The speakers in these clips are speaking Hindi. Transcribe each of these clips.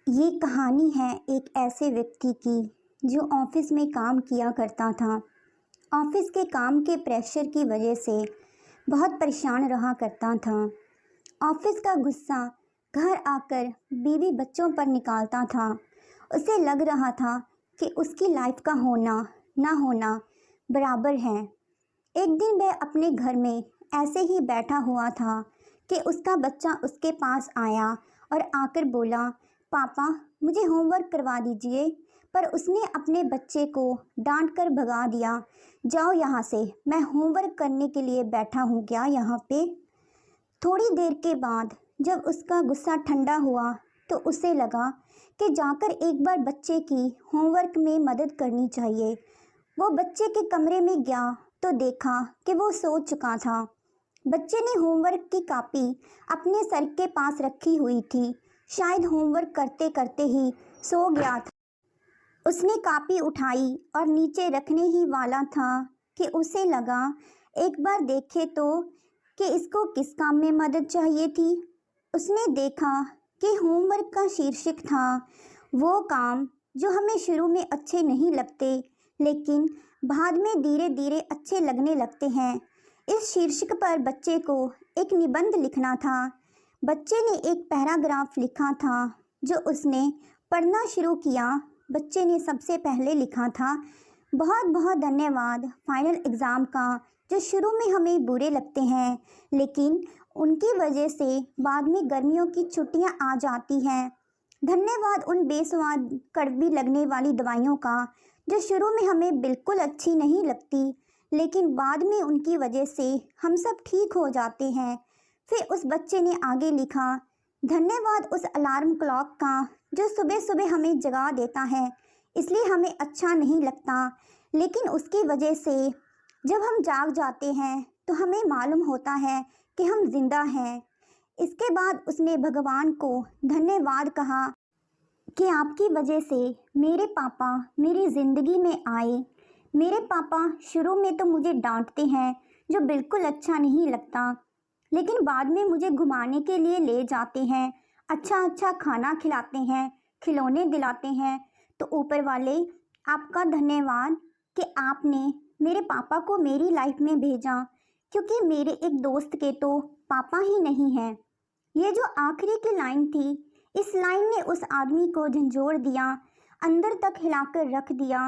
ये कहानी है एक ऐसे व्यक्ति की जो ऑफिस में काम किया करता था। ऑफिस के काम के प्रेशर की वजह से बहुत परेशान रहा करता था। ऑफिस का गुस्सा घर आकर बीवी बच्चों पर निकालता था। उसे लग रहा था कि उसकी लाइफ का होना ना होना बराबर है। एक दिन वह अपने घर में ऐसे ही बैठा हुआ था कि उसका बच्चा उसके पास आया और आकर बोला, पापा मुझे होमवर्क करवा दीजिए। पर उसने अपने बच्चे को डांट कर भगा दिया, जाओ यहाँ से, मैं होमवर्क करने के लिए बैठा हूँ क्या यहाँ पे। थोड़ी देर के बाद जब उसका गुस्सा ठंडा हुआ तो उसे लगा कि जाकर एक बार बच्चे की होमवर्क में मदद करनी चाहिए। वो बच्चे के कमरे में गया तो देखा कि वो सो चुका था। बच्चे ने होमवर्क की कॉपी अपने सर के पास रखी हुई थी। शायद होमवर्क करते करते ही सो गया था। उसने कॉपी उठाई और नीचे रखने ही वाला था कि उसे लगा एक बार देखे तो कि इसको किस काम में मदद चाहिए थी। उसने देखा कि होमवर्क का शीर्षक था वो काम जो हमें शुरू में अच्छे नहीं लगते लेकिन बाद में धीरे धीरे अच्छे लगने लगते हैं। इस शीर्षक पर बच्चे को एक निबंध लिखना था। बच्चे ने एक पैराग्राफ लिखा था जो उसने पढ़ना शुरू किया। बच्चे ने सबसे पहले लिखा था, बहुत बहुत धन्यवाद फाइनल एग्ज़ाम का, जो शुरू में हमें बुरे लगते हैं लेकिन उनकी वजह से बाद में गर्मियों की छुट्टियां आ जाती हैं। धन्यवाद उन बेस्वाद कड़वी लगने वाली दवाइयों का जो शुरू में हमें बिल्कुल अच्छी नहीं लगती लेकिन बाद में उनकी वजह से हम सब ठीक हो जाते हैं। फिर उस बच्चे ने आगे लिखा, धन्यवाद उस अलार्म क्लॉक का जो सुबह सुबह हमें जगा देता है, इसलिए हमें अच्छा नहीं लगता लेकिन उसकी वजह से जब हम जाग जाते हैं तो हमें मालूम होता है कि हम जिंदा हैं। इसके बाद उसने भगवान को धन्यवाद कहा कि आपकी वजह से मेरे पापा मेरी ज़िंदगी में आए। मेरे पापा शुरू में तो मुझे डांटते हैं जो बिल्कुल अच्छा नहीं लगता लेकिन बाद में मुझे घुमाने के लिए ले जाते हैं, अच्छा अच्छा खाना खिलाते हैं, खिलौने दिलाते हैं। तो ऊपर वाले आपका धन्यवाद कि आपने मेरे पापा को मेरी लाइफ में भेजा, क्योंकि मेरे एक दोस्त के तो पापा ही नहीं हैं। ये जो आखिरी की लाइन थी, इस लाइन ने उस आदमी को झंझोड़ दिया, अंदर तक हिलाकर रख दिया।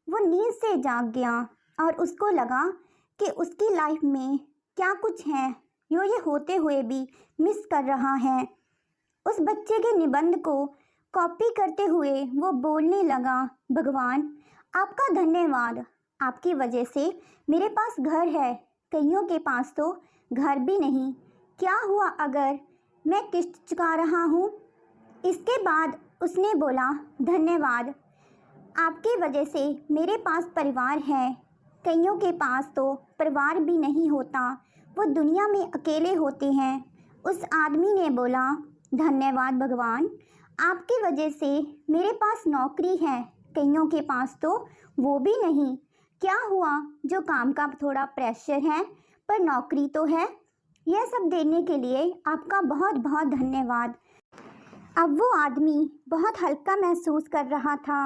वो नींद से जाग गया और उसको लगा कि उसकी लाइफ में क्या कुछ है जो ये होते हुए भी मिस कर रहा है। उस बच्चे के निबंध को कॉपी करते हुए वो बोलने लगा, भगवान आपका धन्यवाद, आपकी वजह से मेरे पास घर है, कईयों के पास तो घर भी नहीं। क्या हुआ अगर मैं किस्त चुका रहा हूँ। इसके बाद उसने बोला, धन्यवाद आपकी वजह से मेरे पास परिवार है, कईयों के पास तो परिवार भी नहीं होता, वो दुनिया में अकेले होते हैं। उस आदमी ने बोला, धन्यवाद भगवान आपकी वजह से मेरे पास नौकरी है, कईयों के पास तो वो भी नहीं। क्या हुआ जो काम का थोड़ा प्रेशर है पर नौकरी तो है। यह सब देने के लिए आपका बहुत बहुत धन्यवाद। अब वो आदमी बहुत हल्का महसूस कर रहा था।